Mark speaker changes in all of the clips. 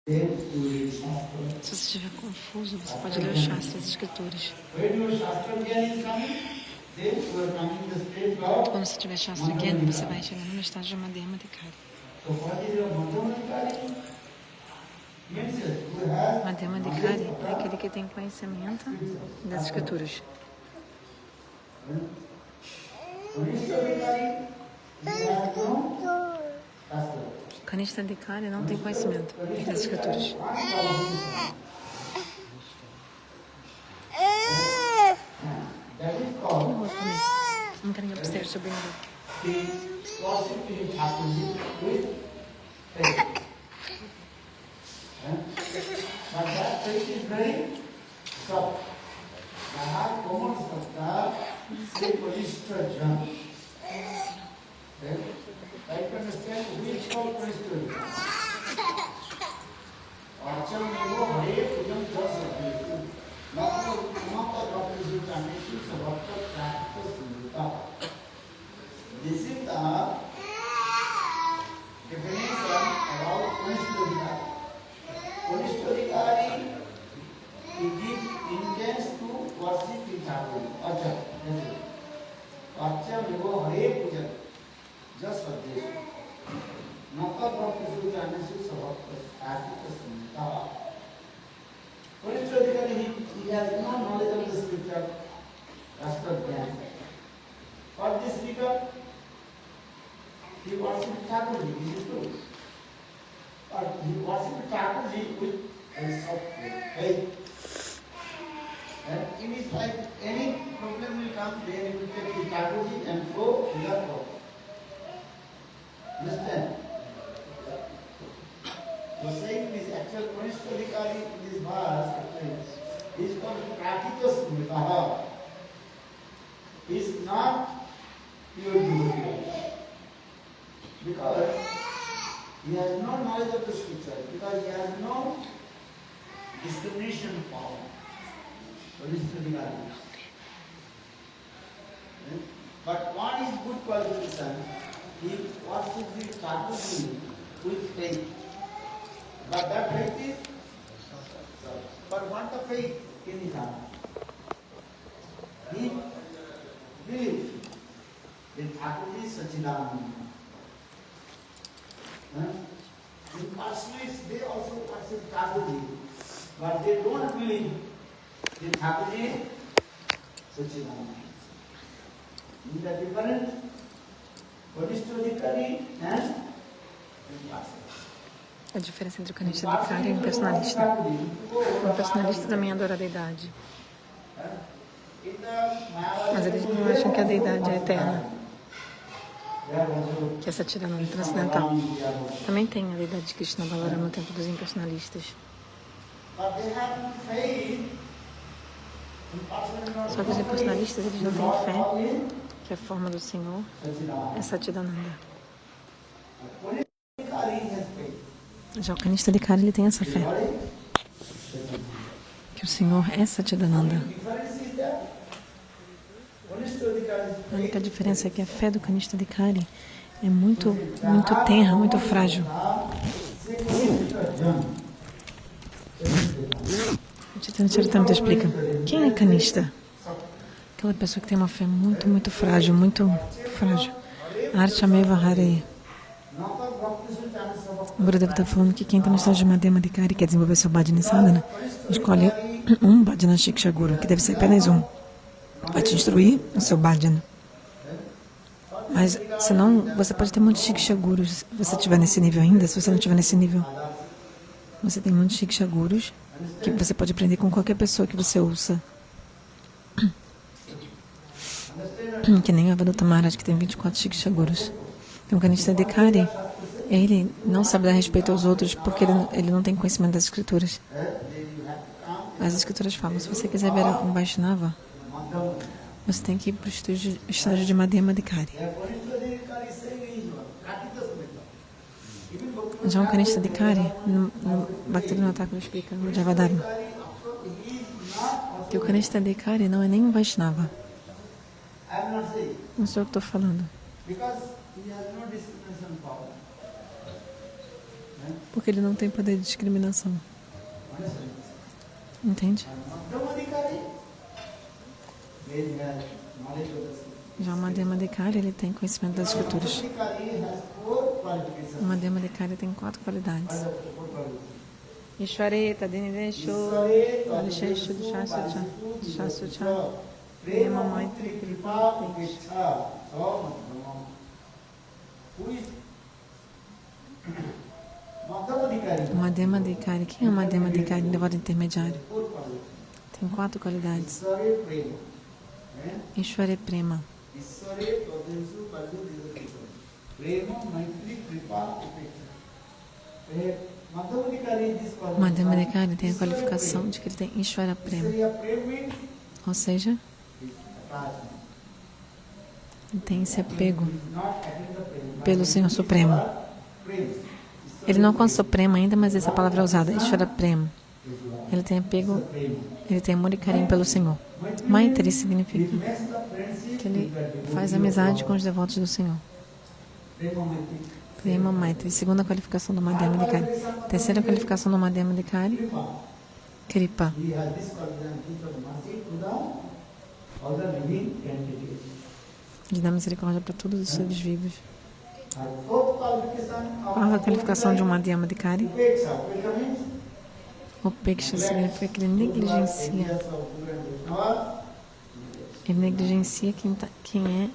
Speaker 1: Se você estiver confuso, você pode ler o Shastra, as escrituras. Quando você tiver Shastra Gyan, você vai chegar no estado de Madhyama Adhikari. Madhyama Adhikari é aquele que tem conhecimento das escrituras. Kanishta Adhikari não tem conhecimento das escrituras. I'm getting upstairs to bring
Speaker 2: This is the definition about Konishta. Konishta he gives intends to worship the Thakur. Acha, that's it. Acha Vivo Hare Puja. Just for this. Naka Bhakti Suja Anasu Sabhakta Asita Samhita. Konishta he has no knowledge of the scripture. Rashtra Gyan. For this reason, he worships Thakurji, this is true. But he worships Thakurji with a soft faith. And it is like any problem will come, then he will take the Thakurji and go to the problem. Understand? So saying this actual Konishta Adhikari in this verse is called Prakita Smritaha. He is not pure devotee. Because he has no knowledge of the scripture, because he has no discrimination power. But one is good qualification. He worships the Thakurji with faith. But that faith is, but what the faith in his heart? He believes that Thakurji is Sachidananda. Impersonalists, they also worship Thakurji, but they don't believe that Thakurji is Sachidananda. Is that different? Konishta Adhikari and impersonalist.
Speaker 1: A diferença entre o Kanishta Adhikari e um personalista. Um personalista também adora a deidade. Mas eles não acham que a deidade é eterna, que essa tirana transcendental. Também tem a deidade de Krishna Balarama no tempo dos impersonalistas. Só que os impersonalistas, eles não têm fé que a forma do Senhor é Satchidananda. Já o Kanishta Adhikari, ele tem essa fé que o Senhor é Satchidananda. A única diferença é que a fé do Kanishta Adhikari é muito tenra, muito frágil. O Chaitanya Charitamrita explica: quem é Kanishta? Aquela pessoa que tem uma fé muito frágil, muito frágil. Archameva Hare. O Gurudev está falando que quem está no estágio de Madhyama Adhikari quer desenvolver seu Bhajana Sadhana, escolhe um Bhajana Shiksha Guru, que deve ser apenas um. Vai te instruir no seu Bhajana. Mas, senão, você pode ter muitos Shiksha Gurus se você estiver nesse nível ainda. Se você não estiver nesse nível, você tem muitos Shiksha Gurus que você pode aprender com qualquer pessoa que você ouça. Que nem o Avaduta Maharaj, que tem 24 Shiksha Gurus. Então, o Kanishta Adhikari, ele não sabe dar respeito aos outros porque ele não tem conhecimento das escrituras. As escrituras falam: se você quiser ver um Vaishnava, você tem que ir para o estágio de Madhyama Adhikari. Já um Kanishta Adhikari, no Bhaktivinoda Thakur explica, no Javadharma, que o Kanishta Adhikari não é nem um Vaishnava. Não sei o que estou falando. Porque ele não tem poder de discriminação. Entende?
Speaker 2: Madhyamadhikari, they have knowledge of the scripture.
Speaker 1: Já o Madhyamadhikari, ele tem conhecimento das escrituras.
Speaker 2: Madhyamadhikari has 4 qualifications.
Speaker 1: O Madhyamadhikari tem 4 qualidades. Ishvare tadinidesho alishesho dishasucha dishasucha prema maitri kripa upeksha. O Madhyamadhikari, quem é o Madhyamadhikari? Devoto intermediário. Tem 4 qualidades. Ishvare prema. O Madhyamadhikari tem a qualificação de que ele tem Ishvara prema. Ou seja, ele tem esse apego pelo Senhor Supremo. Ele não alcançou prema ainda, mas essa palavra é usada, Ishvara prema. Ele tem apego, ele tem amor e carinho pelo Senhor. Maitri significa que ele faz amizade com os devotos do Senhor. Prema Maitri, segunda qualificação do Madhyamadhikari. Terceira qualificação do Madhyamadhikari, Kripa. De dar misericórdia para todos os seres vivos. Quarta qualificação de um Madhyamadhikari, Upeksha significa que ele negligencia. Ele negligencia quem é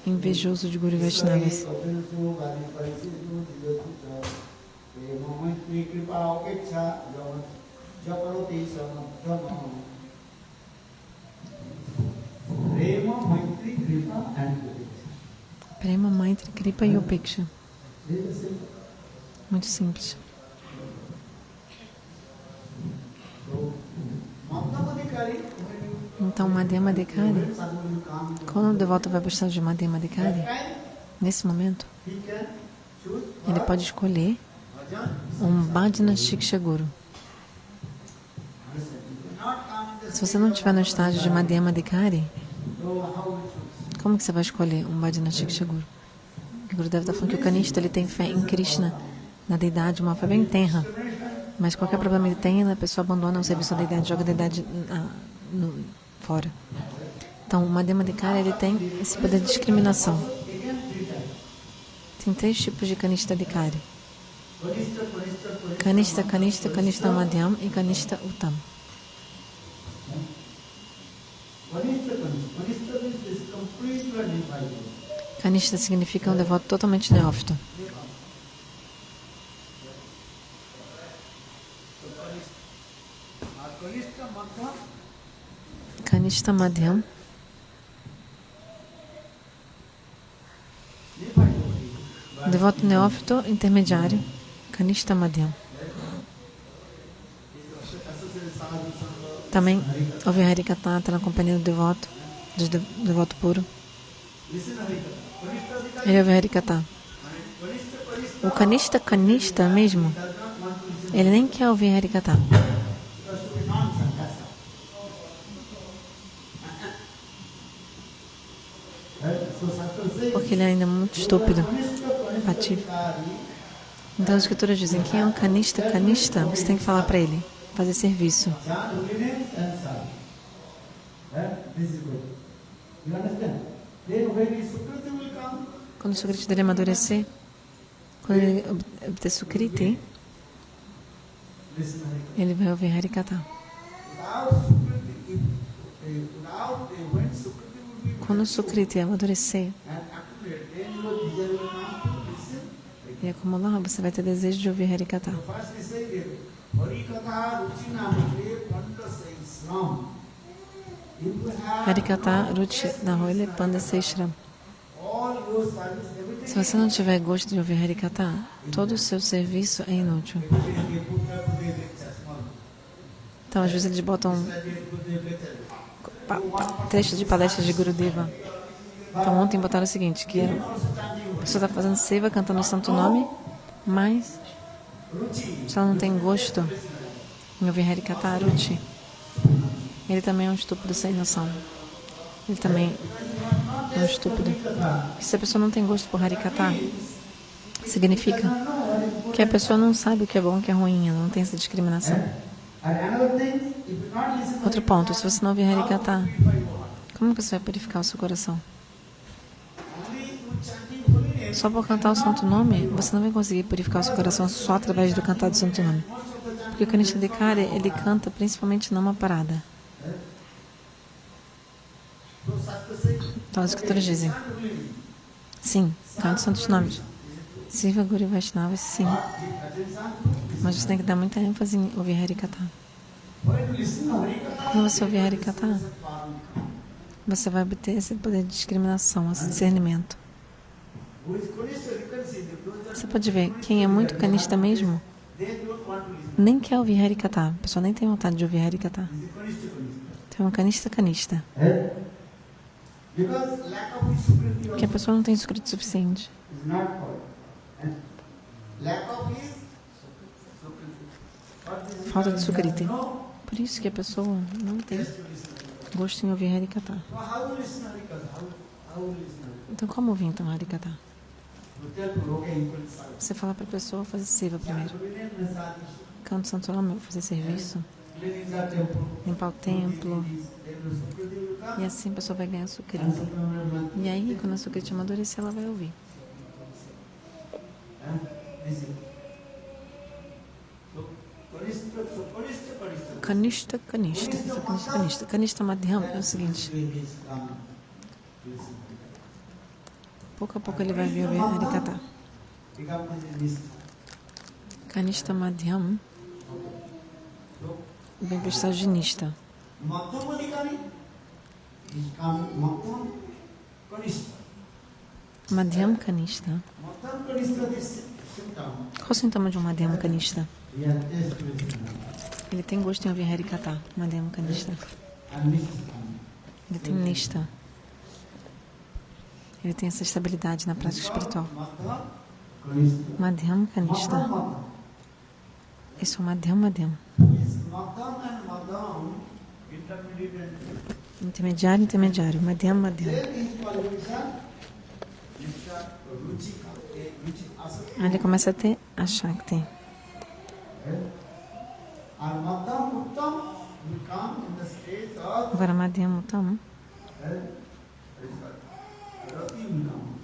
Speaker 1: invejoso de Guru Vaishnavas. Prema, Maitri, Kripa e Upeksha. Muito simples. Então, Madhyamadhikari, quando o devoto vai para o estado de Madhyamadhikari, nesse momento, ele pode escolher um Bhajana Shiksha Guru. Se você não estiver no estágio de Madhyamadhikari, como que você vai escolher um Bhajana Shiksha Guru? O Guru deve estar falando que o Kanishta, ele tem fé em Krishna, na deidade, uma fé bem tenra. Mas qualquer problema ele tem, a pessoa abandona o serviço da deidade, joga a deidade fora. Então, o Madhyamadhikari, ele tem esse poder de discriminação. Tem 3 tipos de Kanishta Adhikari. Kanishta, Kanishta, Kanishta Madhyam e Kanishta Uttam. Kanishta significa um devoto totalmente neófito. Kanishta Madhyam devoto neófito intermediário. Kanishta Madhyam. Também ouve Harikatha, está na companhia do devoto, do devoto puro. Ele ouve Harikatha. O Kanishta mesmo, ele nem quer ouvir Harikatha. Porque ele ainda é muito estúpido, ativo. Então as escrituras dizem, quem é um Kanishta, você tem que falar para ele, fazer serviço. Quando o Sukriti dele amadurecer, quando ele obter Sukriti, ele vai ouvir Harikatha. Quando o Sukriti amadurecer e acumular, você vai ter desejo de ouvir Harikatha. Harikatha Ruchi Nahoile Panda Seishram. Se você não tiver gosto de ouvir Harikatha, todo o seu serviço é inútil. Então, às vezes eles botam trechos de palestras de Gurudeva. Então, ontem botaram o seguinte, que a pessoa está fazendo seva, cantando o santo nome, mas se ela não tem gosto em ouvir Harikatha Ruchi, ele também é um estúpido sem noção. Ele também é um estúpido. Se a pessoa não tem gosto por Harikatha, significa Que a pessoa não sabe o que é bom e o que é ruim, ela não tem essa discriminação. Outro ponto, se você não ouvir Harikata, como você vai purificar o seu coração? Só por cantar o santo nome, você não vai conseguir purificar o seu coração só através do cantar do santo nome. Porque o Kanishta Adhikari, ele canta principalmente numa parada. Então os escritores dizem, sim, canta os santos nomes. Siva Guru Vaishnava, sim. Mas você tem que dar muita ênfase em ouvir Harikata. Quando você ouvir Harikata, você vai obter esse poder de discriminação, esse discernimento. Você pode ver, quem é muito kanista mesmo, nem quer ouvir Harikata. A pessoa nem tem vontade de ouvir Harikata. Então é um kanista. Porque a pessoa não tem sukriti suficiente. Falta de sukriti. Por isso que a pessoa não tem gosto em ouvir Harikata. Então como ouvir então Harikata? Você fala para a pessoa fazer seva primeiro. Canta o santo nome, fazer serviço, limpar o templo. E assim a pessoa vai ganhar sukriti. E aí, quando a sukriti amadurecer, ela vai ouvir. Kanishta. Kanishta Madhyam é o seguinte. Pouco a pouco ele vai ver Harikata. Kanishta Madhyam vem para o estágio de Nishta. Madhyam Kanishta. Qual o sintoma de um Madhyam Kanishta? Ele tem gosto em ouvir Harikata. Madhyam Kanishta. Ele tem Nishta. Ele tem essa estabilidade na prática espiritual. Madhyam Kanishta. Esse é o Madhyam. Intermediário. Madhyam. Aí ele começa a ter a Shakti. Agora Madhyam Uttam,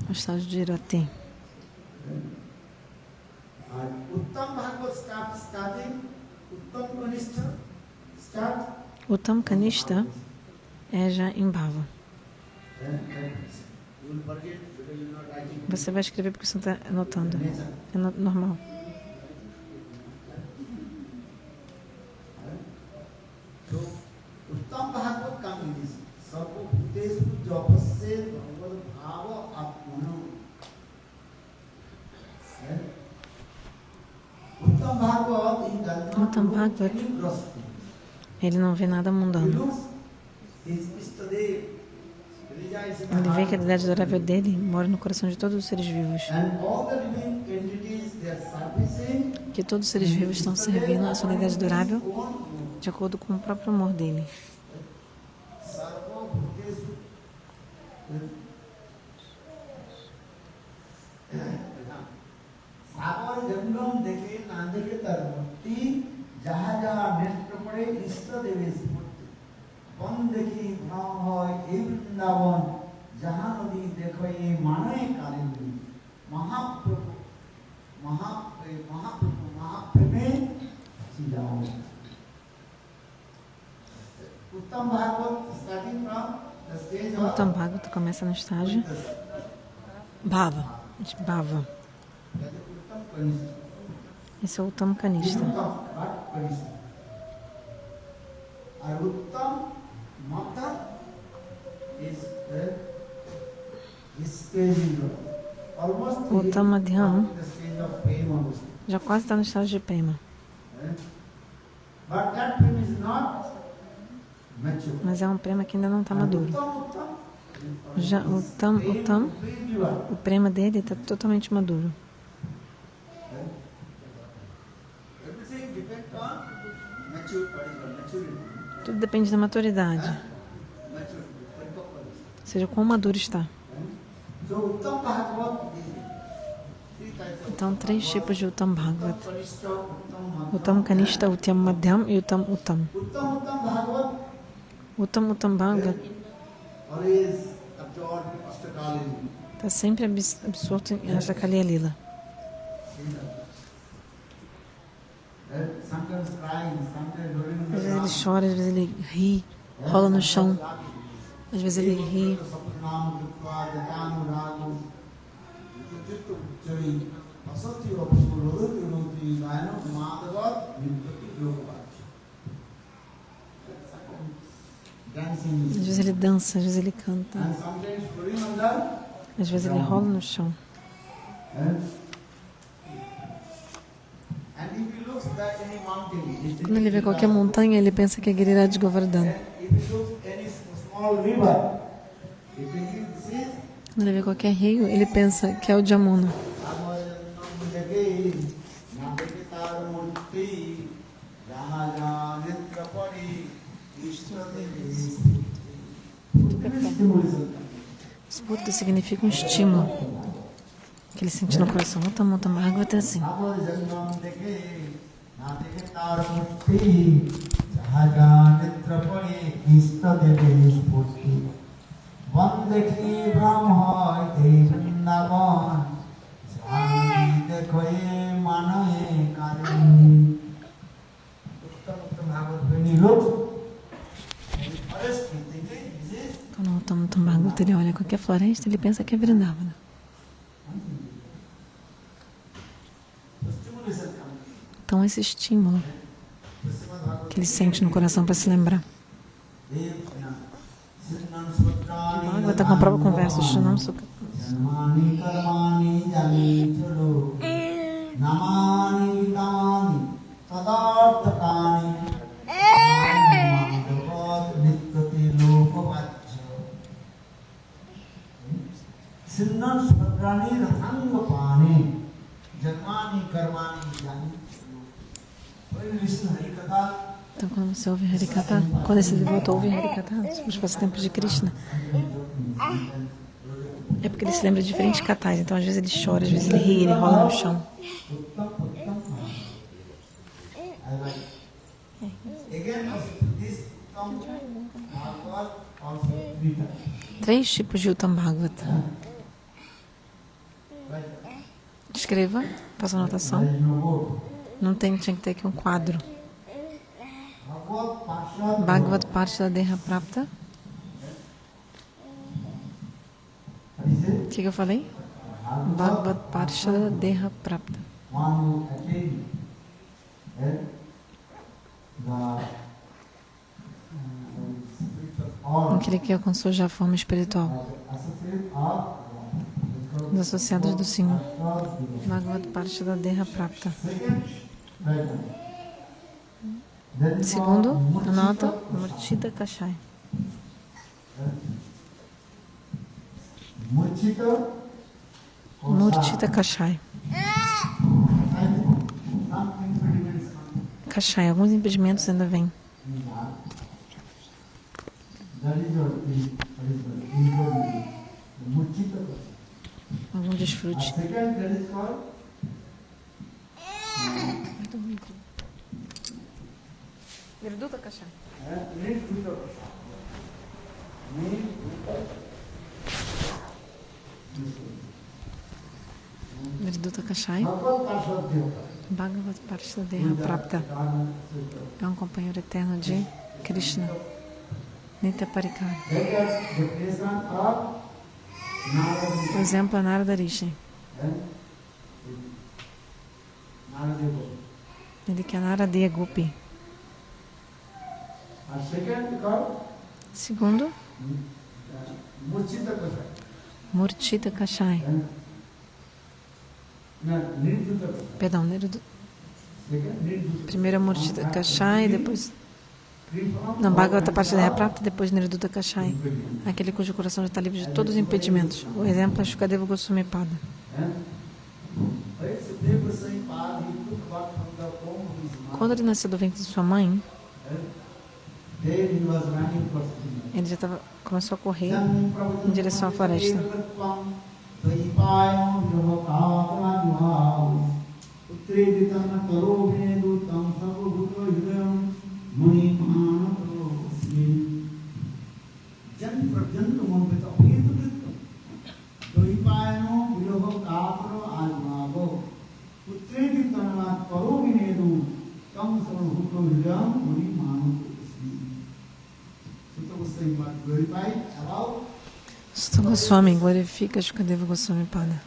Speaker 1: o estágio de Rati. Uttam Kanishta é já em Bhava. Você vai escrever porque você está anotando. É normal. Uttam Bhagavat, ele não vê nada mundano. Ele vê que a deidade adorável dele mora no coração de todos os seres vivos. Que todos os seres vivos estão servindo a sua deidade adorável de acordo com o próprio amor dele. O Uttam Bhagavata começa no estágio Bhava. Esse é o Uttam Kanishta. O Uttam Madhyam já quase está no estágio de Prema. Mas é um Prema que ainda não está maduro. Já o Uttam, o Prema dele está totalmente maduro. Tudo depende da maturidade. Ou seja, quão maduro está. Então, 3 tipos de Uttam Bhagavat.
Speaker 2: Kanishta, Uttam Madhyam.
Speaker 1: Uttam Kanishta, Uttam Madhyam e Uttam Uttam.
Speaker 2: Uttam Bhagavat
Speaker 1: Uttam Bhagavat
Speaker 2: always absorbed Ashtakalini.
Speaker 1: está sempre absorto em Ashtakaliya Lila.
Speaker 2: Sometimes crying, sometimes rolling
Speaker 1: Às vezes ele chora, às vezes ele ri, rola no chão. Às vezes ele ri. Às vezes ele dança, às vezes ele canta. Às vezes ele rola no chão. Quando ele vê qualquer montanha, ele pensa que é Giriraj Govardhan. Quando ele vê qualquer rio, ele pensa que é o Jamuna. Spurta significa um estímulo que ele sente no coração. Uttam Bhagavat é assim. Quando o Uttam Bhagavat ele olha qualquer floresta, ele pensa que é Vrindavana. Então, esse estímulo que ele sente no coração para se lembrar. Vai estar com a própria conversa. Shanam Sukha. Então, quando você ouve Harikatha, quando esse devoto ouve Harikatha, os passatempos de Krishna, é porque ele se lembra de diferentes kathas. Então, às vezes ele chora, às vezes ele ri, ele rola no chão. Três tipos de Uttam Bhagavat. Escreva, faça anotação. Não tem, tinha que ter aqui um quadro. Bhagavat Parshada Deha Prapta. O que eu falei? Bhagavat Parshada Deha Prapta. Aquele que alcançou já a forma espiritual dos associados do Senhor. Bhagavat Parshada Deha Prapta. Segundo, anota Murchita Kashai. Murchita Kashai. Kashai, alguns impedimentos ainda vêm. Algum desfrute. Nirduta Kashai. Nirduta Kashai. Bhagavat Parshada Deha Prapta. É um companheiro eterno de Krishna. Nitya Parikar. Por exemplo, a Narada Rishi. Ele que é Naradeya Gopi. Segundo, Murchita Kashai. Perdão, primeiro Murchita Kashai, depois não, Bhagavata Parshada Deha Prapta, depois Nirduta Kashai. Aquele cujo coração já está livre de todos os impedimentos. O exemplo é Shukadeva Goswami Pada. Quando ele nasceu do ventre de sua mãe, ele já começou a correr em direção à floresta. Sutta Goswami glorifica Shukadeva Goswami Pada.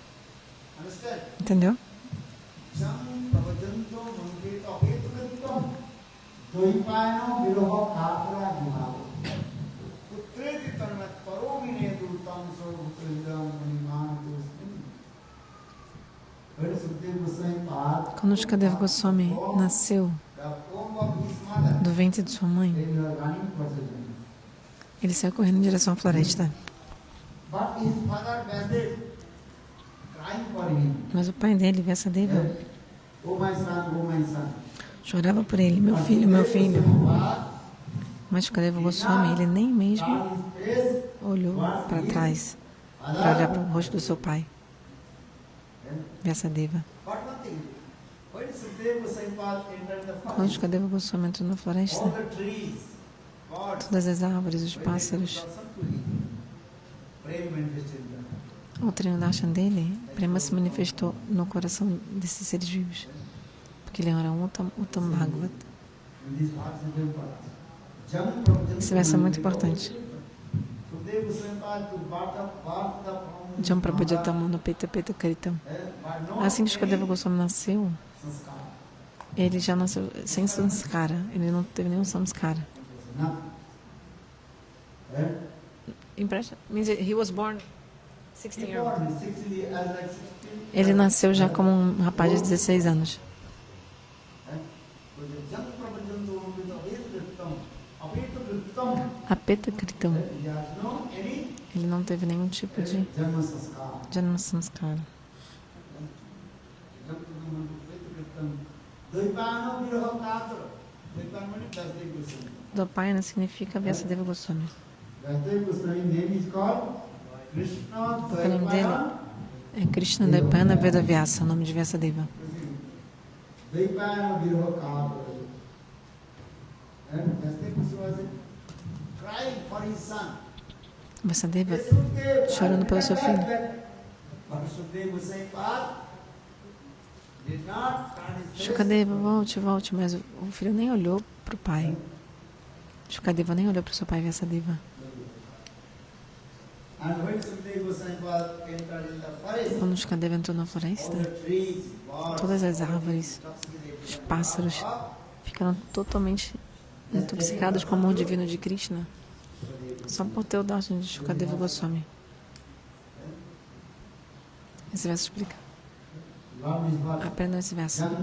Speaker 1: Entendeu? Quando Shukadeva Goswami nasceu do ventre de sua mãe, ele saiu correndo em direção à floresta. Mas o pai dele, Vyasadeva, chorava por ele, meu filho, meu filho. Mas Shukadeva Goswami, ele nem mesmo olhou para trás para olhar para o rosto do seu pai, Vyasadeva. Quando Shukadeva Goswami entrou na floresta, todas as árvores, os pássaros, o Trinudarshan dele, Prema se manifestou no coração desses seres vivos, porque ele era um Uttam Bhagavat. Esse verso é muito importante. Jam Prabhujatam no Peta Peta Karitam. Assim que Shukadeva Goswami nasceu, ele já nasceu sem samskara, ele não teve nenhum samskara. Impression means he was born 16 years old. Ele nasceu já como um rapaz de 16 anos. Apeta Kritam. Ele não teve nenhum tipo de Janma Samskara. Dopayana significa Vyasadeva Goswami. O nome dele é Krishna Dvaipayana Vedavyasa, o nome de Vyasadeva. Vyasadeva chorando pelo seu filho. Shukadeva, volte, volte, mas o filho nem olhou para o pai. Shukadeva nem olhou para o seu pai Vyasadeva. Quando Shukadeva entrou na floresta, todas as árvores, os pássaros ficaram totalmente intoxicados com o amor divino de Krishna, só por ter o darshan de Shukadeva Goswami. Esse verso explica. Aprenda esse verso. Então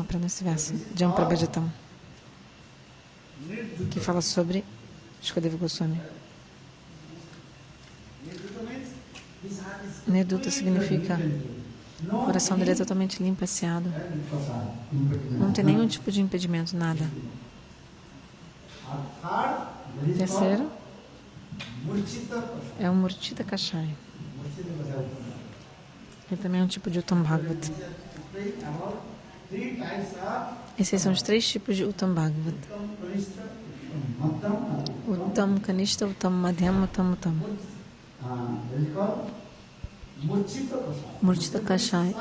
Speaker 1: aprenda esse verso. Jam Prabhajatam, que fala sobre Shukadeva Goswami. Neduta significa o coração dele é totalmente limpo, asseado. Não tem nenhum tipo de impedimento, nada. Terceiro é o Murchita Kashai. Ele também é um tipo de Uttam Bhagavat. Esses são os 3 tipos de Uttam Bhagavat. Uttam Kanishta, Uttam Madhyam, Uttam Uttam. Murchita Kashai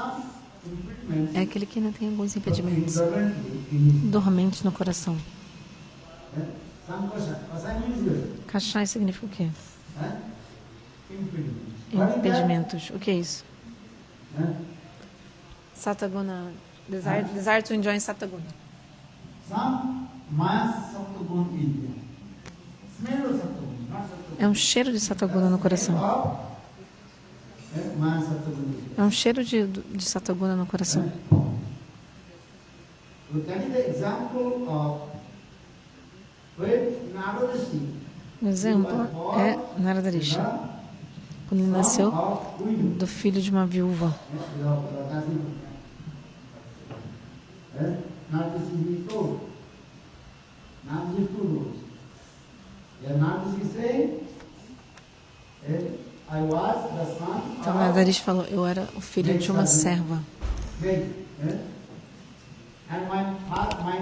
Speaker 1: é aquele que ainda tem alguns impedimentos dormentes no coração. Kashai significa o quê? Impedimentos. O que é isso? Sataguna. Desire to enjoy Sataguna. É um cheiro de Sataguna no coração. É um cheiro de Sataguna no coração. O exemplo é Narada Rishi. quando ele nasceu
Speaker 2: of widow.
Speaker 1: do filho de uma viúva.
Speaker 2: Not this is told. Not this told. Yeah, not this is saying. I was the son
Speaker 1: Então,
Speaker 2: of
Speaker 1: Naradaris falou, eu era o filho de uma serva.
Speaker 2: Vedi. And my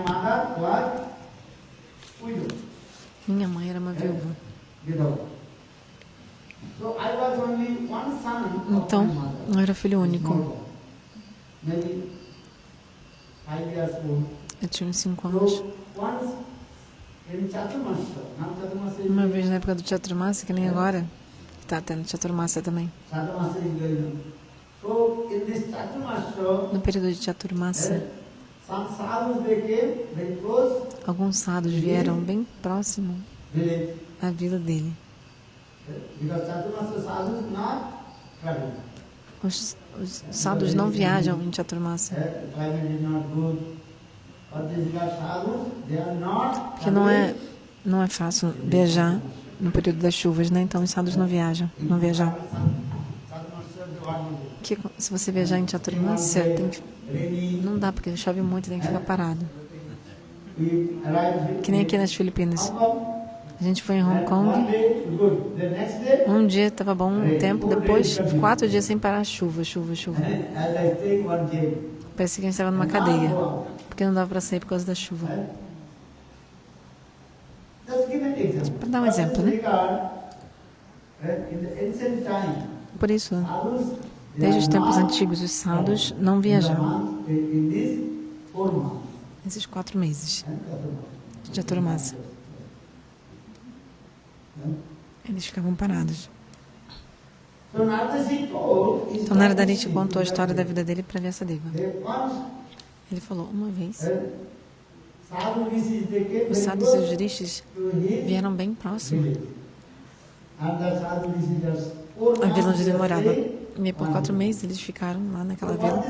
Speaker 2: mother was widow.
Speaker 1: Minha mãe era uma viúva.
Speaker 2: Widow. So I was only one son of
Speaker 1: Então,
Speaker 2: my mother.
Speaker 1: eu era filho único.
Speaker 2: Maybe 5 years old.
Speaker 1: Eu tinha uns 5 anos.
Speaker 2: So once in Chaturmasya, now Chaturmasya
Speaker 1: Uma vez na época do Chaturmasa, que nem agora, está tendo Chaturmasa também.
Speaker 2: Chaturmasya is going on. So in this Chaturmasya,
Speaker 1: No período de Chaturmasa,
Speaker 2: some sadhus they came very close
Speaker 1: alguns sadhus vieram bem próximo
Speaker 2: village.
Speaker 1: à vila dele.
Speaker 2: Because Chaturmasya sadhus not traveling.
Speaker 1: Os sadhus não viajam em Chaturmasa,
Speaker 2: The climate is not good. But these sadhus, they are not
Speaker 1: porque não é fácil viajar no período das chuvas, né? Então os sadhus não viajam, não viajavam. Que se você viajar em Chaturmasa, não dá, porque chove muito, tem que ficar parado. Que nem aqui nas Filipinas. A gente foi em Hong Kong, um dia estava bom o tempo, depois 4 dias sem parar, chuva, chuva, chuva. Parecia que a gente estava numa cadeia, porque não dava para sair por causa da chuva. Para dar um exemplo, né? Por isso, desde os tempos antigos, os sadhus não viajavam nesses 4 meses de Chaturmasa. Eles ficavam parados. Então Naradaris contou a história da vida dele para Vyasadeva. Ele falou, uma vez, os sadhus e os rishis vieram bem próximo à vila onde ele morava. E por 4 meses eles ficaram lá naquela vila.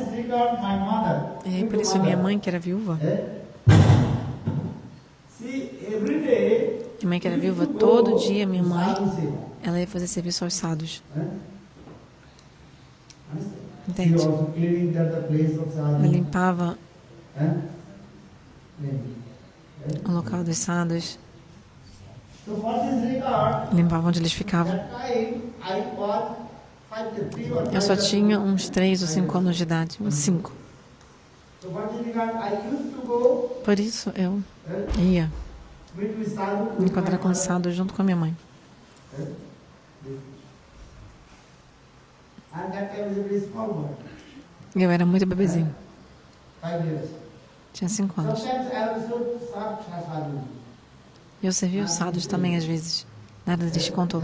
Speaker 1: E aí, por isso, minha mãe, que era viúva, minha mãe que era viúva, todo dia minha mãe, ela ia fazer serviço aos sadhus. Entende? Ela limpava o local dos sadhus, limpava onde eles ficavam. Eu só tinha uns 3 ou 5 anos de idade, uns 5. Por isso eu ia me encontrar com o sadhu junto com a minha mãe. Eu era muito bebezinho. Tinha 5 anos. E eu servia os sadhus também às vezes. Naradaris contou.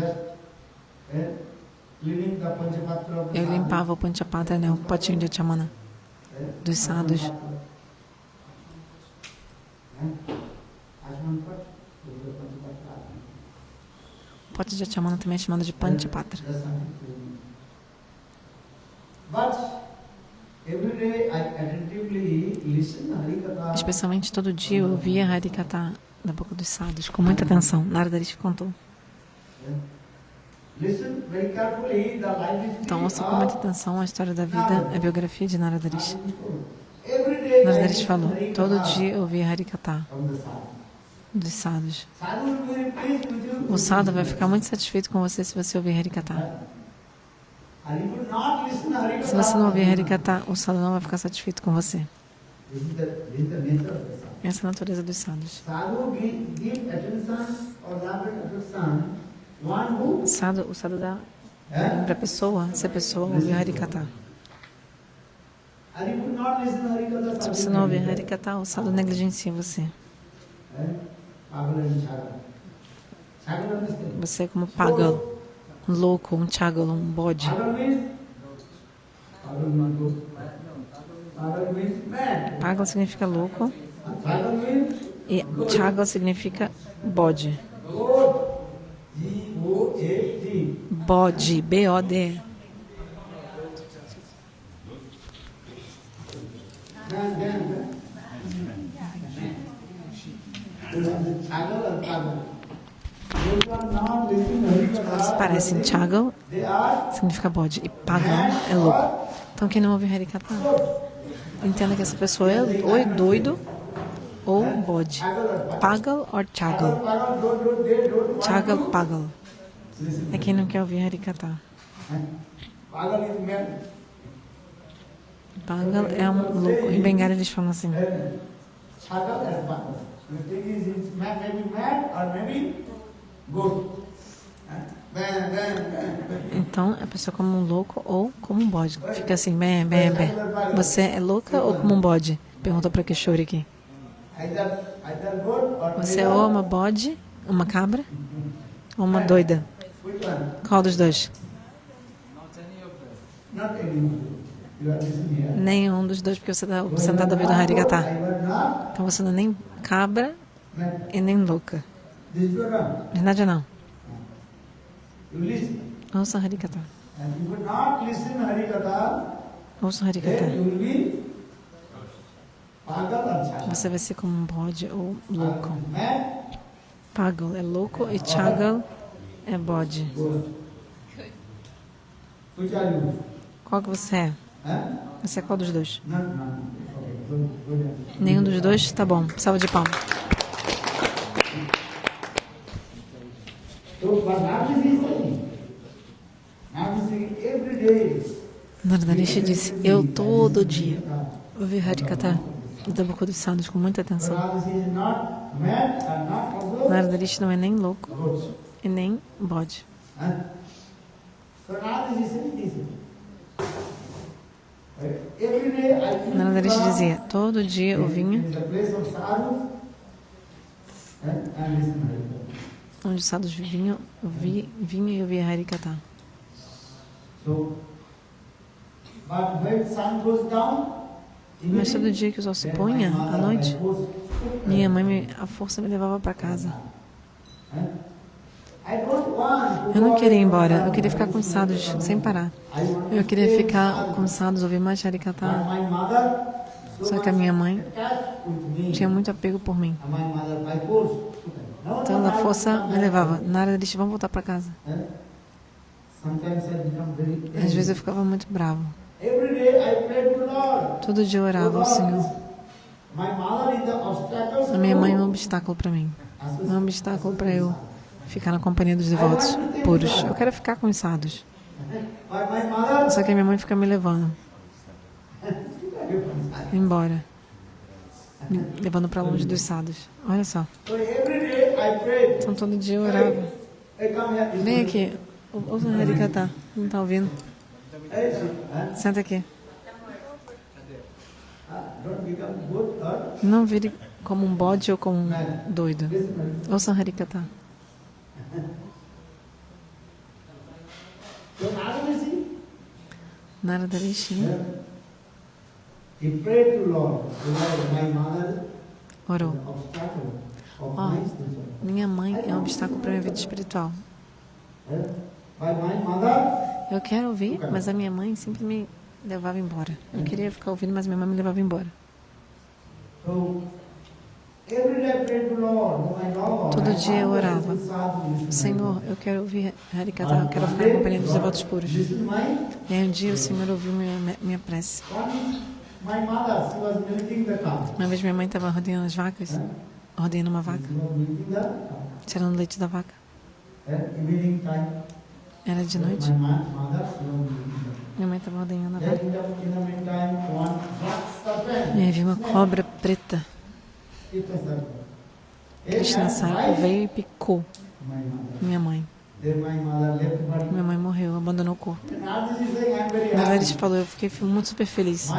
Speaker 1: Eu limpava o Panchapatra, né, o potinho de Achamana dos sadhus. O pote de Achamana também é chamado de Panchapatra. Especialmente todo dia eu ouvia Harikatha da boca dos sadhus com muita atenção. Naradaris contou. Então ouça com muita atenção a história da vida, a biografia de Naradaris. Naradaris falou, todo dia eu ouvia Harikatha dos sadhus. O sadhu vai ficar muito satisfeito com você se você ouvir Harikatha. Se você não ouvir Harikatha, o sadhu não vai ficar satisfeito com você. Essa é a natureza dos sadhus. O sadhu dá para a pessoa, se a pessoa ouvir Harikatha. Se você não ouvir Harikatha, o sadhu negligencia você. Você é como pagal, um louco, um chagal, um bode. Pagal significa louco e chagal significa bode. Bode, B-O-D.
Speaker 2: Those are not listening to
Speaker 1: Elas
Speaker 2: Harikatha.
Speaker 1: parecem Chagal,
Speaker 2: They are
Speaker 1: significa bode, e Pagal é louco. Então quem não ouve Harikata, entenda que essa pessoa é ou doido ou bode. Pagal ou Chagal.
Speaker 2: they don't want
Speaker 1: Chagal,
Speaker 2: to
Speaker 1: Pagal.
Speaker 2: listen.
Speaker 1: É quem não quer ouvir Harikata.
Speaker 2: Pagal is man.
Speaker 1: Pagal é um louco. Em Bengala eles falam assim.
Speaker 2: Chagal and Pagal. The thing is, it's man, maybe mad or maybe good.
Speaker 1: Então, a pessoa como um louco ou como um bode. Fica assim, bem, bem, bem. Você é louca ou como um bode? Perguntou para Kishore aqui.
Speaker 2: Either good or
Speaker 1: Você é ou uma bode, uma cabra, ou uma doida?
Speaker 2: which one?
Speaker 1: Qual dos dois?
Speaker 2: Not any. You are listening here.
Speaker 1: Nenhum dos dois, porque você está sentado ouvindo Harikata.
Speaker 2: I was not
Speaker 1: Então você não é nem cabra
Speaker 2: mad.
Speaker 1: e nem louca.
Speaker 2: This is wrong.
Speaker 1: Verdade ou não?
Speaker 2: You listen.
Speaker 1: Ouça Harikata.
Speaker 2: And you would not listen Harikatha,
Speaker 1: Ouça
Speaker 2: then
Speaker 1: Harikata.
Speaker 2: you will be Pagal or Chagal.
Speaker 1: Você vai ser como um bode ou louco.
Speaker 2: Mad,
Speaker 1: Pagal é louco e Chagal é bode.
Speaker 2: good. Which are you?
Speaker 1: Qual que você é?
Speaker 2: Huh?
Speaker 1: Você é qual dos dois?
Speaker 2: None. Okay, good.
Speaker 1: Nenhum dos dois? Tá bom. Salva de palmas.
Speaker 2: So, but now this is saying. Now this is every day.
Speaker 1: Naradarisha disse, eu todo dia ouvi Harikata da boca dos sadhus com muita atenção.
Speaker 2: Now this is not mad and not also
Speaker 1: Naradarisha não é nem louco
Speaker 2: good.
Speaker 1: e nem bode.
Speaker 2: Huh? So now this is saying this. Every day I think
Speaker 1: Naradarisha dizia, todo dia eu vinha
Speaker 2: in the place of sadhu and listen to it.
Speaker 1: onde os sadhus vinham, vinha e eu via Harikata.
Speaker 2: So, but when sun goes down,
Speaker 1: Mas todo dia que o sol se punha, à noite, minha mãe, a força me levava para casa. Eu não queria ir embora, eu queria ficar com os sadhus sem parar. Eu queria ficar com os sadhus, ouvir mais Harikata. Só que a minha mãe tinha muito apego por mim. Então a força me levava. Na área deles, vamos voltar para casa. Às vezes eu ficava muito bravo. Todo dia eu orava ao Senhor. A minha mãe é um obstáculo para mim. É um obstáculo para eu ficar na companhia dos devotos puros. Eu quero ficar com os sadhus. Só que a minha mãe fica me levando embora, me levando para longe dos sadhus. Olha só. Então todo dia eu orava. Vem aqui. Ouça o Harikata. Não está ouvindo? Senta aqui. Não vire como um bode ou como um doido. Ouça o Harikata. Naradarishi orou. Minha mãe é um obstáculo para a minha vida espiritual. Eu quero ouvir, mas a minha mãe sempre me levava embora. Eu queria ficar ouvindo, mas minha mãe me levava embora. Todo dia eu orava. Senhor, eu quero ouvir Harikata, eu quero ficar na companhia dos devotos puros. E aí um dia o Senhor ouviu minha prece. Uma vez minha mãe estava rodeando as vacas, rodeando uma vaca, tirando leite da vaca. Era de noite. Minha mãe estava rodeando a vaca. E aí vi uma cobra preta. Krishna Sarpa veio e picou minha mãe. Minha mãe morreu, abandonou o corpo. Mas eles falou, eu fiquei muito super feliz.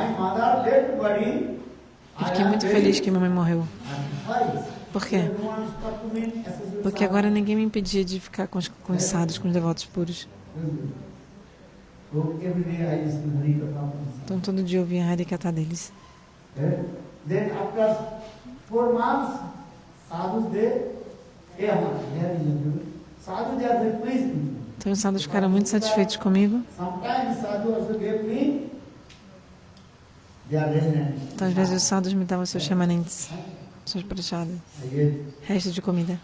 Speaker 1: Eu fiquei muito feliz que minha mãe morreu. Por quê? Porque agora ninguém me impedia de ficar com os sadhus, com os devotos puros. Então todo dia eu via a Harikata deles. Então os sadhus ficaram muito satisfeitos comigo. Então às vezes os sadhus me davam seus chamanentes, suas prachadas, resto de comida.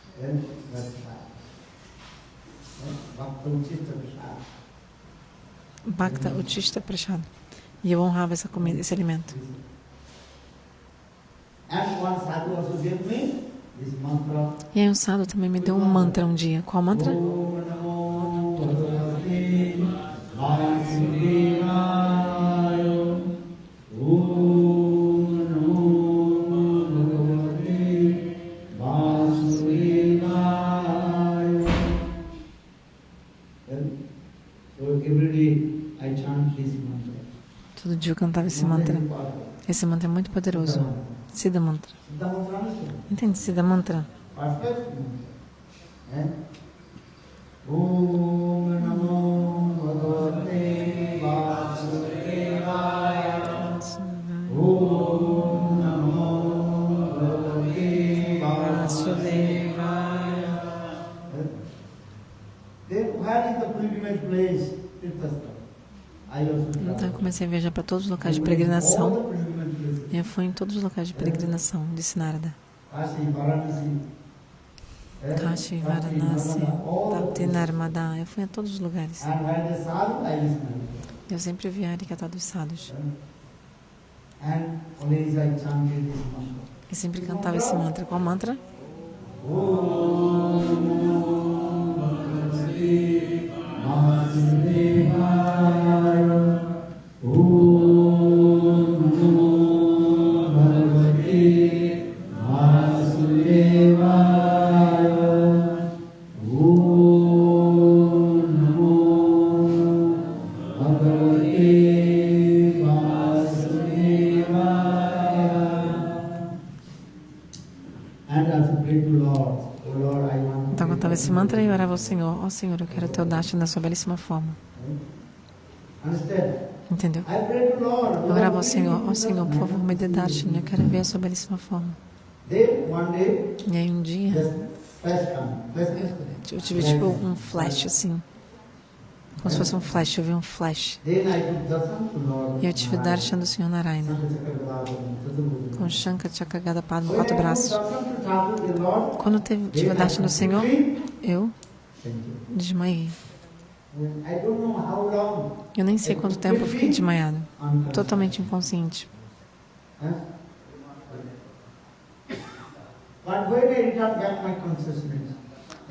Speaker 2: Bhakta Uchita Prasad.
Speaker 1: Bhakta Uchista Prashad. E eu honrava essa comida, esse alimento.
Speaker 2: And one sadhu also gave me this mantra.
Speaker 1: E aí o sadhu também me deu um mantra um dia. Qual mantra?
Speaker 2: Om Namo Bhagavate Vasudevaya. Om Namo Bhagavate Vasudevaya. So every day I chant this mantra.
Speaker 1: Todo dia eu cantava esse mantra. Esse mantra é muito poderoso. Siddha Mantra.
Speaker 2: Siddha mantra, understand?
Speaker 1: Entende? Siddha Mantra.
Speaker 2: Perfect. Om Namo Bhagavate Vasudevaya. Om Namo Bhagavate Vasudevaya. Then where is the pilgrimage place? Tirthastha. I also
Speaker 1: Então eu comecei a viajar para todos os locais de peregrinação. Eu fui em todos os locais de peregrinação de Sinarada. Kashi, Varanasi, Tapti, Narmada. Eu fui a todos os lugares. Eu sempre vi a Harikatha dos sadhus. E sempre cantava esse mantra. Qual mantra? Então eu cantava esse mantra e orava ao Senhor. Ó Senhor, eu quero o teu darshan na sua belíssima forma. Entendeu? Eu orava ao Senhor. Ó Senhor, por favor, me dê darshan. Eu quero ver a sua belíssima forma. E aí um dia eu tive tipo um flash assim. Como se fosse um flash, eu vi um flash. E eu tive darshan do Senhor Narayana. Com Shankha Chakagada Padma, 4 braços. Quando eu tive a darshan do Senhor, eu desmaiei. Eu nem sei quanto tempo eu fiquei desmaiado. Totalmente inconsciente.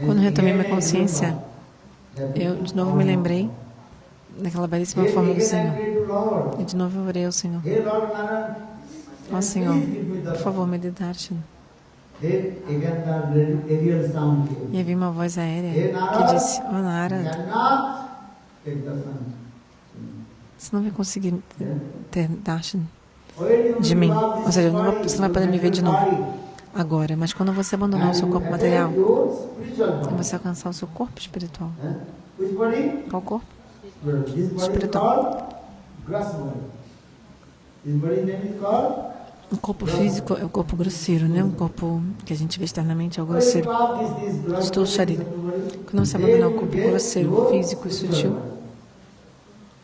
Speaker 1: Quando eu retomei minha consciência, eu de novo me lembrei daquela belíssima forma do Senhor. E de novo eu orei ao Senhor. Ó Senhor, por favor, me dê darshan. E aí vi uma voz aérea que disse: ó Narada, você não vai conseguir ter darshan de mim. Ou seja, você não vai poder me ver de novo agora. Mas quando você abandonar o seu corpo material, você alcançar o seu corpo espiritual. Qual corpo? Espiritual. O corpo físico é o corpo grosseiro, né? O corpo que a gente vê externamente é o grosseiro. Estou Sharira. Quando você abandonar o corpo grosseiro, físico e sutil,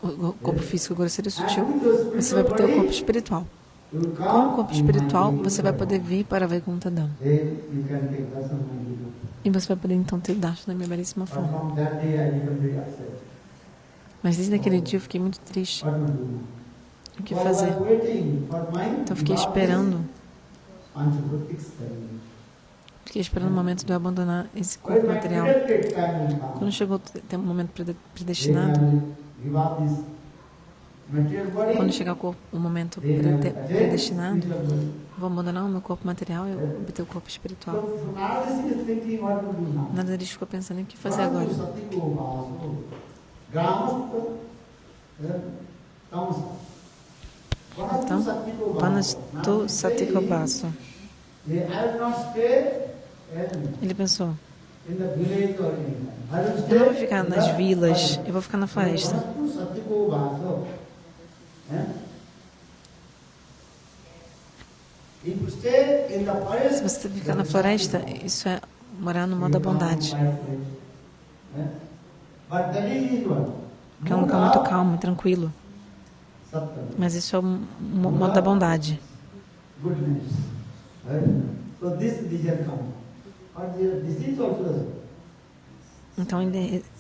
Speaker 1: o corpo físico grosseiro e sutil, você vai ter o corpo espiritual. Com o corpo espiritual, você vai poder vir para Vaikuntha Dham. E você vai poder então ter darshan da minha belíssima forma. Mas desde aquele dia eu fiquei muito triste. O que fazer? Então eu fiquei esperando. Fiquei esperando o momento de eu abandonar esse corpo material. Quando chegou o momento predestinado, quando chegar o momento predestinado, vou abandonar o meu corpo material e obter o corpo espiritual. Nada deles ficou pensando em o que fazer agora. Então, Panastu Satikobasu. Ele pensou: eu não vou ficar nas vilas, eu vou ficar na floresta. Se você ficar na floresta, isso é morar no modo da bondade. Que é um lugar muito calmo e tranquilo. Mas isso é o modo da bondade. Então,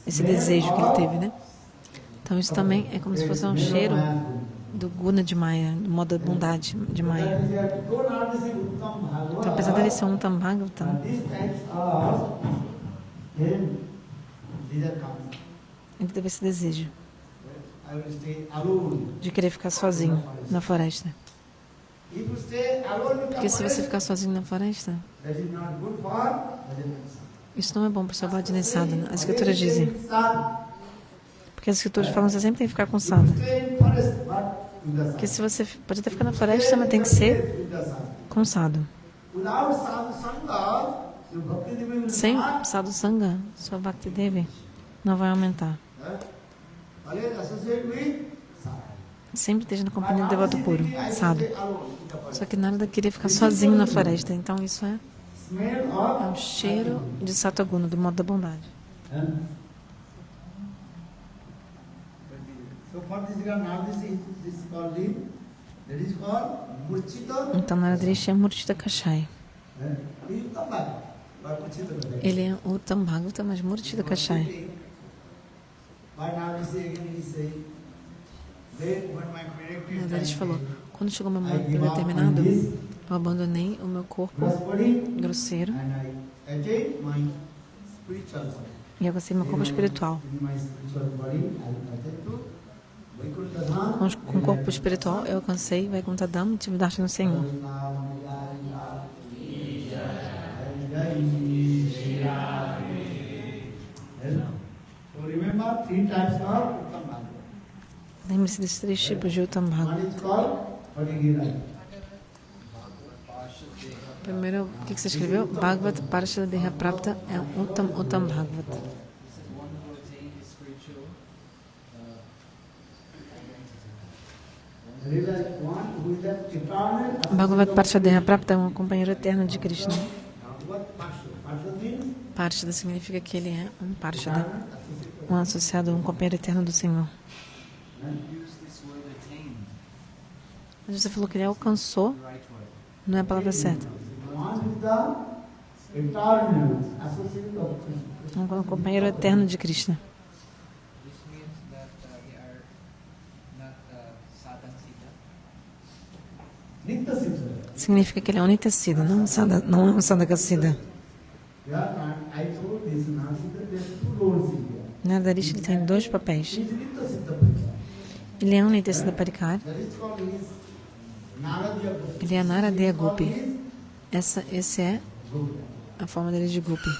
Speaker 1: esse desejo que ele teve, né? Então, isso também é como se fosse um cheiro do guna de Maya, do modo da bondade de Maya. Então, apesar dele ser um Uttam Bhagavatam, ele teve esse desejo de querer ficar sozinho na floresta. Porque se você ficar sozinho na floresta, isso não é bom para o seu Bhajana Sadhana. As escrituras dizem. Porque as escrituras falam que você sempre tem que ficar com sadhana. Porque se você pode até ficar na floresta, mas tem que ser com sadhu. Sem sadhu sangha, sua bhakti devi não vai aumentar. Sempre esteja na companhia do devoto puro, sadhu. Só que Narada queria ficar sozinho na floresta. Então isso é um cheiro de Sataguna, do modo da bondade. Então Naradrishi é Murtita Kashai. Ele é o Uttam Bhagavata, mas Murtita Kashai. Naradrishi falou, quando chegou meu momento predeterminado, eu abandonei o meu corpo grosseiro e avancei meu corpo espiritual. Com o corpo espiritual, eu alcancei Vaikuntha Dham e tive Darshan no Senhor. Lembre-se desses 3 tipos de Uttam Bhagavata. Primeiro, o que você escreveu? Bhagavata Parashada Deha Prapta é um Uttam Bhagavata. Bhagavata Parashada Deha Prapta é um companheiro eterno de Krishna. Parashada significa que ele é um Parashada, um associado, um companheiro eterno do Senhor. Mas você falou que ele alcançou, não é a palavra certa. Um companheiro eterno de Krishna. Significa que ele é um Nityasiddha, não é um Sadhaka-siddha. Naradrishi ele tem 2 papéis. Ele é um Nityasiddha Parikar. Ele é Naradeya Gopi. Essa é a forma dele de Gopi.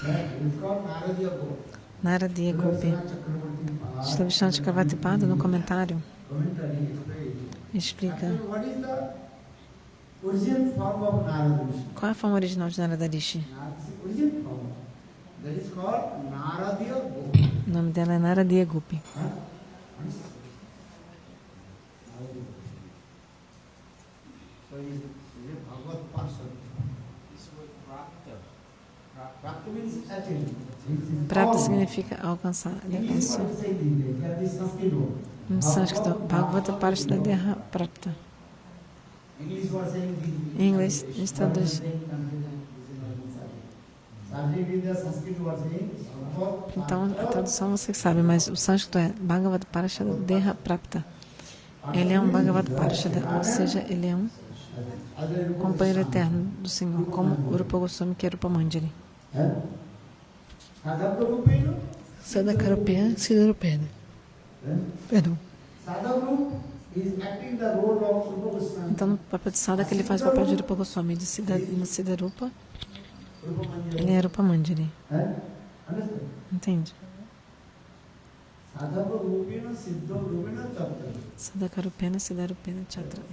Speaker 1: Naradeya Gopi. Shri Vishnu Chakravartipada, no comentário, explica qual é a forma original de Naradrishi. O nome dela é Naradeya Gopi. Prapta significa alcançar. Ele alcançou. Em sânscrito, Bhagavata Parashada Deha Prapta. Em inglês, eles traduzem. Então, a tradução você sabe, mas o sânscrito é Bhagavata Parashada Deha Prapta. Ele é um Bhagavata Parashada, ou seja, ele é um companheiro eterno do Senhor, como Urupa Goswami, que é Rupa Manjari. Sadakarupeya Siddharupena. Perdão. Então, no papel de Sadaka, ele faz o papel de Rupa Goswami. De Siddharupa, ele é Rupa Manjari. Entende? Sadakarupena Siddharupena Chatra.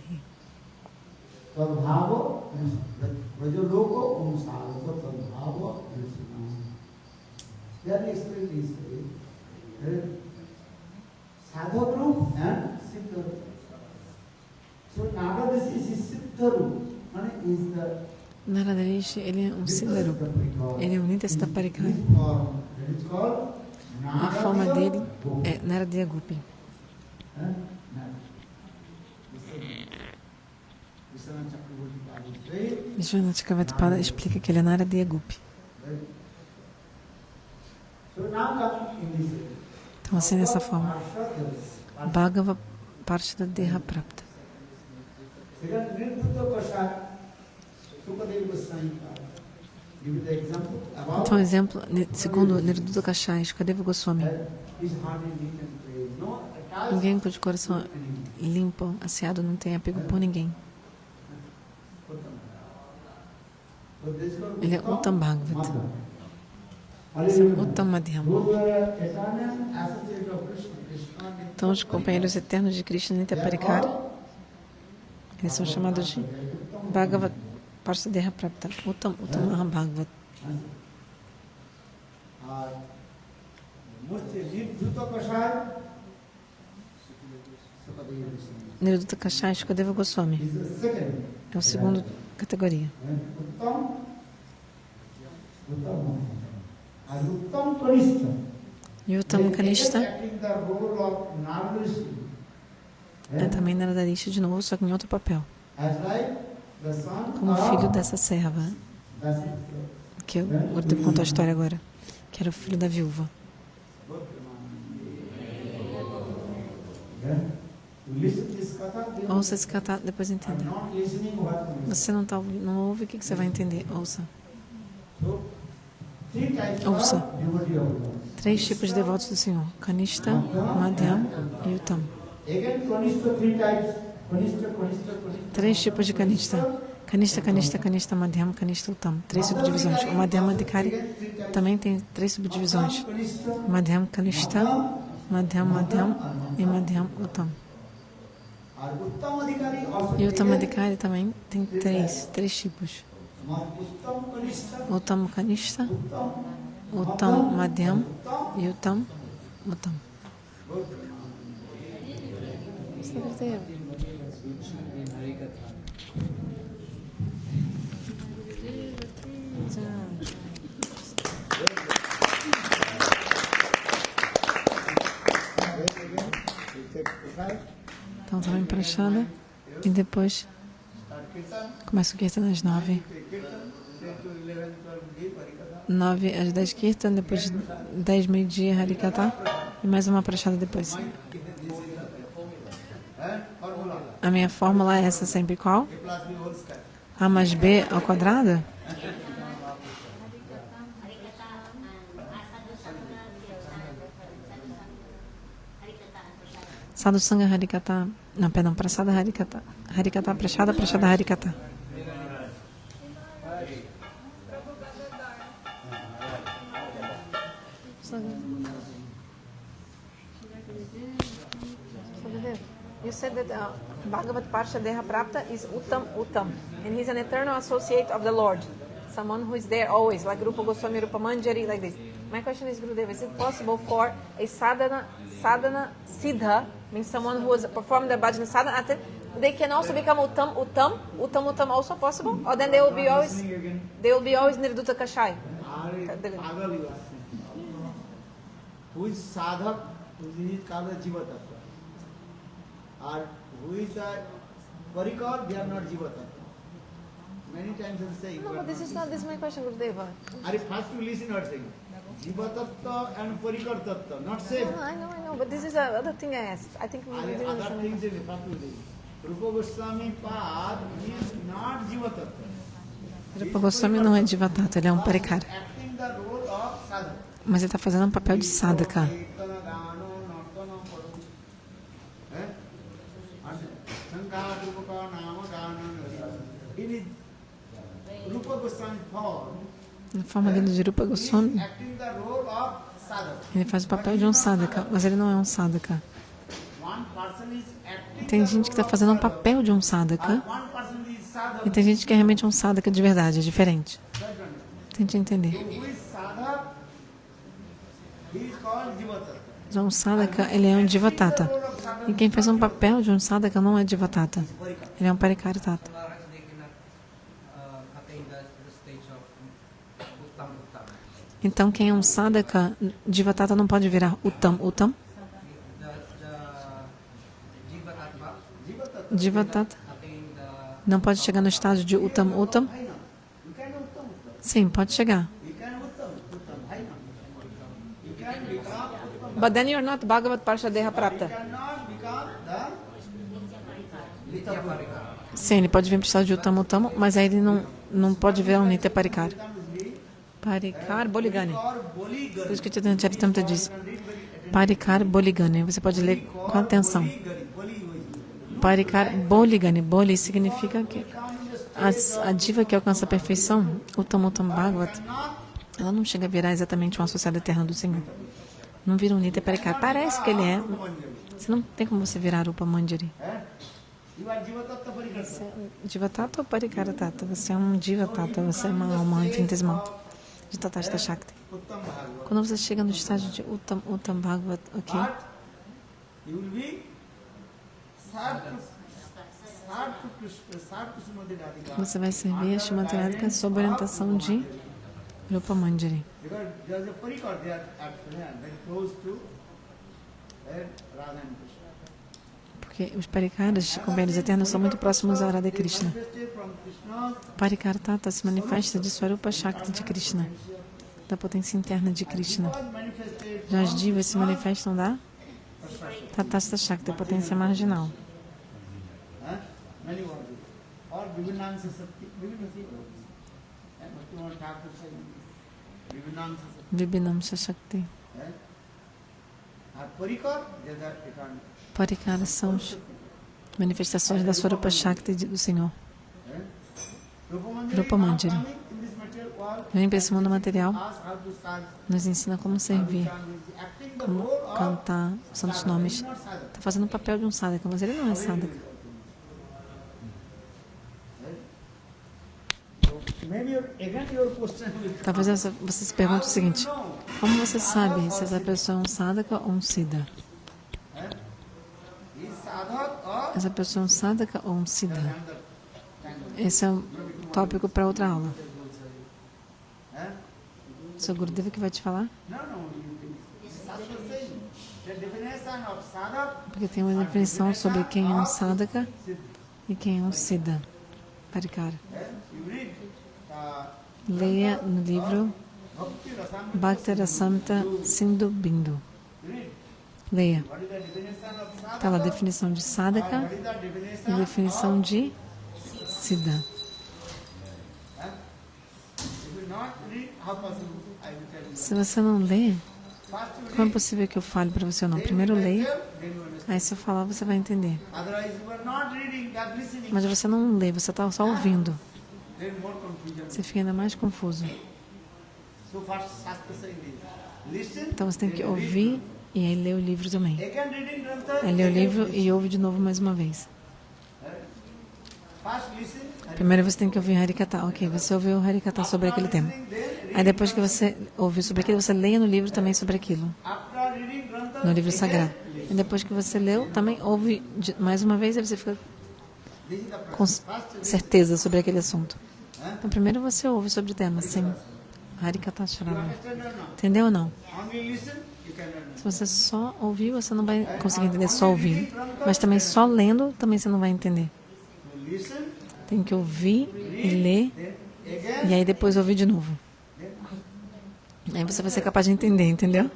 Speaker 1: Naradrishi, ele é um Siddharupa. Ele é um Nityasiddha Parikar. A forma dele é Naradeya Gopi. Vishwanath Chakravartipada explica que ele é Naradeya Gopi.
Speaker 2: So now coming in this way.
Speaker 1: Então, assim, dessa forma, Bhagava Parshada Deha Prapta.
Speaker 2: Second, Nirdutta Kosha, Sukadeva Goswami give you the example about
Speaker 1: Então, exemplo, segundo Nirduta Kashai, Shukadeva Goswami,
Speaker 2: his heart is neat and pure. No attachment
Speaker 1: ninguém cujo coração
Speaker 2: to anyone.
Speaker 1: limpo, asseado, não tem apego por ninguém.
Speaker 2: So this is called
Speaker 1: Ele é Uttam Bhagavat.
Speaker 2: Madhava.
Speaker 1: Esse é
Speaker 2: Hallelujah.
Speaker 1: Uttam Madhyam.
Speaker 2: Those were eternal associates of Krishna. Krishna
Speaker 1: Então, os companheiros eternos de Krishna Nitya Parikara, eles são chamados de Bhagavat Parshada Deha Prapta, Uttam Mahabhagavat.
Speaker 2: Murti Nirdutta Kosha, Sukadeva Goswami.
Speaker 1: Nirduta Kashai, Shukadeva Goswami,
Speaker 2: This is the second.
Speaker 1: é a segunda categoria.
Speaker 2: Uttam, Uttam, and Uttam Kanishta.
Speaker 1: E o Uttam Kanishta
Speaker 2: Acting the role of Narada.
Speaker 1: é também Naradarisha de novo, só que em outro papel,
Speaker 2: As like the son
Speaker 1: como
Speaker 2: of
Speaker 1: filho dessa serva,
Speaker 2: Dasita.
Speaker 1: que eu vou te contar a história agora, que era o filho da viúva.
Speaker 2: You listen this katha, then
Speaker 1: Ouça esse kata, depois entenda.
Speaker 2: not listening what you
Speaker 1: Você não, não ouve, o que você vai entender? Ouça.
Speaker 2: So, three types
Speaker 1: Ouça.
Speaker 2: of devotee of God.
Speaker 1: 3 tipos de devotos do Senhor: Kanishta, Madhyam e Uttam.
Speaker 2: Again, Kanishta, three types. Kanishta,
Speaker 1: 3 tipos de Kanishta. Kanishta, Kanishta, Kanishta, Madhyam, Kanishta, Uttam. 3 subdivisões. O Madhyam Adhikari também tem 3 subdivisões:
Speaker 2: Kanishta,
Speaker 1: Madhyam Kanishta, Madhyam Madhyam e Madhyam Uttam.
Speaker 2: or Uttam Adhikari also.
Speaker 1: E o Uttam Adhikari também tem 3 tipos:
Speaker 2: Uttam Kanishta,
Speaker 1: Uttam Kanishta,
Speaker 2: Uttam,
Speaker 1: Uttam Madhyam e Uttam Uttam. Então, também prachada. E depois começa o Kirtan às 9. 9 às 10 Kirtan, depois de 10 meio-dia Harikata e mais uma prachada depois. A minha fórmula é essa sempre qual? A mais B ao quadrado? Sadhu Sangha Harikata. Não, perdão, Prasada Harikata. Harikata, Prashada, Prashada Harikata. You said that Bhagavat Parsha Deha Prapta is Uttam Uttam, and he's an eternal associate of the Lord, someone who is there always, like Rupa Goswami, Rupa Manjari, like this. My question is, Gurudev, is it possible for a sadhana siddha, means someone who has performed the bhajana sadhana, they can also become Uttam also possible, or then they will be always Nirduta Kashai?
Speaker 2: Who is sadhak, who is called jiva tattva. Or who is the parikar, they are not jiva tattva. Many times I say.
Speaker 1: No, but this is my question, Gurudeva.
Speaker 2: Are first you listen what I'm saying. Jiva tattva and parikar tattva, not same.
Speaker 1: No, I know, but this is the other thing I asked. I think we didn't
Speaker 2: Other
Speaker 1: understand.
Speaker 2: things in the first you listen. Rupa Goswami Pad is not jiva tattva.
Speaker 1: Rupa Goswami não é Jivatata, ele é um parikara.
Speaker 2: Acting the role of sadhak.
Speaker 1: Mas ele está fazendo um papel de sadhaka. Na forma dele de Rupa Goswami, ele faz o papel de um sadhaka, mas ele não é um sadhaka. Tem gente que está fazendo um papel de um sadhaka e tem gente que é realmente um sadhaka de verdade, é diferente. Tente entender. Então, um sadhaka, ele é um jivatata. E quem faz um papel de um sadhaka não é jivatata. Ele é um parikaritata. Então, quem é um sadhaka, jivatata não pode virar uttam. Jivatata não pode chegar no estágio de uttam. Sim, pode chegar. But then you're not Bhagavat Parshadeha Prapta.
Speaker 2: Cannot become the Nitya Parikar.
Speaker 1: Sim, ele pode vir para o estado de Uttama Uttama, mas aí ele não pode ver o Nitya Parikar. Parikar Boligani. Por isso que o Chaitanya Charitamrita diz. Parikar Boligani. Você pode ler com atenção. Parikar Boligani. Boli significa que a diva que alcança a perfeição, Uttama Uttama Bhagavat, ela não chega a virar exatamente um associado eterno do Senhor. Não vira um Nitya Parikar. Parece que ele é. Você não tem como você virar Rupa Manjari. Diva Tata ou Parikara Tata? Você é um Diva Tata, você é uma alma infinitesimal de Tatasta Shakti. Quando você chega no estágio de Uttam Bhagavat, ok? Você vai servir a Srimati Radhika sob orientação de Rupa Manjari. Porque os Parikaras, companheiros eternos, são muito próximos a Radha Krishna. Parikara Tata se manifesta de Swarupa Shakti de Krishna, da potência interna de Krishna. Já as divas se manifestam da Tatasta Shakti, a potência marginal. Vibhinamsa Shakti. Parikaras são as manifestações da Swarupa Shakti do Senhor. Rupa Manjari vem para esse mundo material, nos ensina como servir, como cantar os santos nomes. Está fazendo o papel de um sadhaka, mas ele não é sadhaka. Talvez você se pergunte o seguinte: como você sabe se essa pessoa é um sadhaka ou um siddha? Essa pessoa é um sadhaka ou um siddha? Esse é um tópico para outra aula. Seu Gurudeva que vai te falar? Porque tem uma definição sobre quem é um sadhaka e quem é um siddha. Parikara. Leia no livro Bhakti Rasamrita Sindhu Bindu. Leia. Está lá a definição de sadhaka e a definição de siddha. Se você não lê, como é possível que eu fale para você ou não? Primeiro leia, aí se eu falar você vai entender. Mas você não lê, você está só ouvindo. Você fica ainda mais confuso. Então você tem que ouvir e aí ler o livro também. Aí lê o livro e ouve de novo mais uma vez. Primeiro você tem que ouvir Harikata. Ok, você ouviu Harikata sobre aquele tema. Aí depois que você ouviu sobre aquilo, você leia no livro também sobre aquilo. No livro sagrado. E depois que você leu, também ouve mais uma vez e você fica com certeza sobre aquele assunto. Então primeiro você ouve sobre o tema, sim. Harikata Sharana. Entendeu ou não? Se você só ouvir, você não vai conseguir entender só ouvindo. Mas também só lendo, também você não vai entender. Tem que ouvir e ler, e aí depois ouvir de novo. Aí você vai ser capaz de entender, entendeu?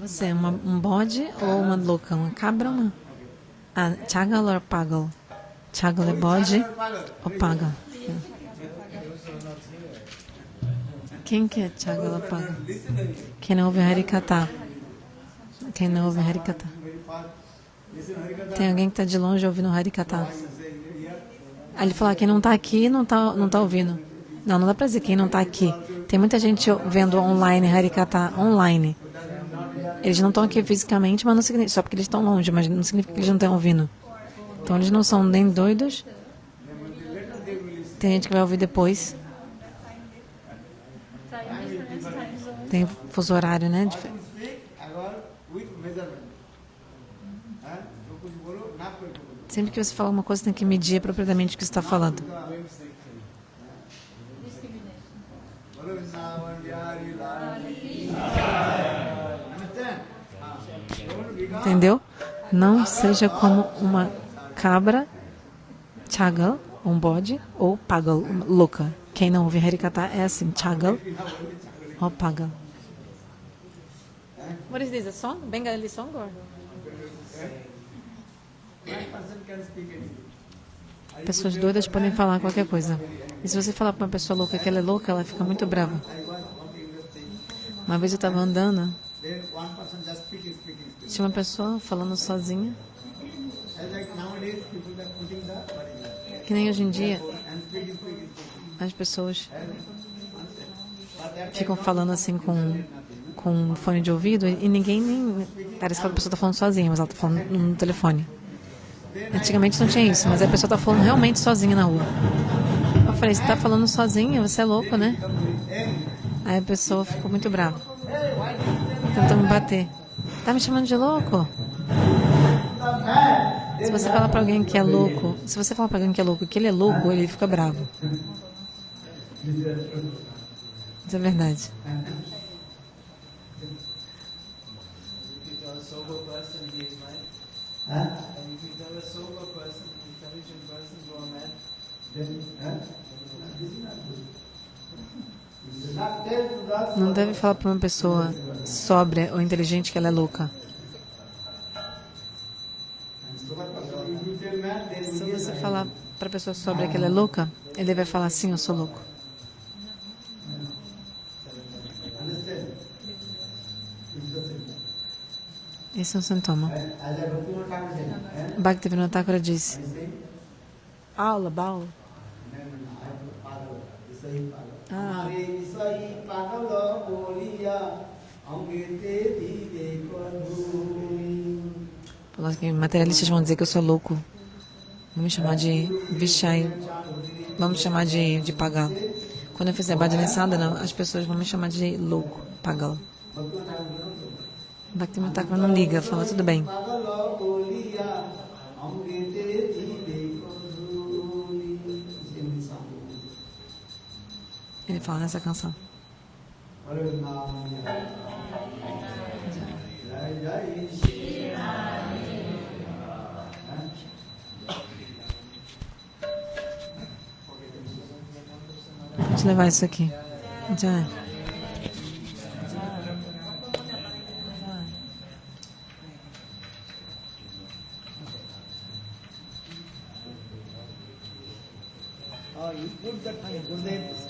Speaker 1: Você é um bode ou uma louca? Uma cabra ou uma... Chagal ou pagal? Chagal é bode ou pagal? Quem que é Chagal ou pagal? Quem não ouve Harikata? Quem não ouve Harikata? Tem alguém que está de longe ouvindo Harikata? Aí ele fala, quem não está aqui não tá ouvindo. Não dá para dizer quem não está aqui. Tem muita gente vendo online Harikata online. Eles não estão aqui fisicamente, mas não significa, só porque eles estão longe, mas não significa que eles não estão ouvindo. Então eles não são nem doidos. Tem gente que vai ouvir depois. Tem fuso horário, né? Sempre que você fala uma coisa, tem que medir apropriadamente o que você está falando. Entendeu? Não seja como uma cabra, chagal, um bode, ou pagal, louca. Quem não ouve Harikata é assim, chagal ou pagal. What is this, a song? Bengali song or? Pessoas doidas podem falar qualquer coisa. E se você falar para uma pessoa louca que ela é louca, ela fica muito brava. Uma vez eu estava andando, tinha uma pessoa falando sozinha. Que nem hoje em dia, as pessoas ficam falando assim com um fone de ouvido e ninguém nem... Parece que a pessoa está falando sozinha, mas ela está falando no telefone. Antigamente não tinha isso, mas a pessoa está falando realmente sozinha na rua. Eu falei, você está falando sozinha? Você é louco, né? Aí a pessoa ficou muito brava. Tentou me bater. Tá me chamando de louco? Se você falar para alguém que é louco, se você falar para alguém que é louco que ele é louco, ele fica bravo. Isso é verdade. Não deve falar para uma pessoa sóbria ou inteligente que ela é louca. Se você falar para a pessoa sóbria que ela é louca, ele vai falar sim, eu sou louco. Esse é um sintoma. Bhaktivinoda Thakura disse: aula, baula. Materialistas vão dizer que eu sou louco. Vão me chamar de Vishai. Vão me chamar de pagal. Quando eu fizer Bhajana Sadhana, as pessoas vão me chamar de louco, pagal. Bhaktivinoda Thakura não liga, fala tudo bem. Ele fala nessa canção. Vou te levar isso aqui. Já.
Speaker 2: You put that Gurudev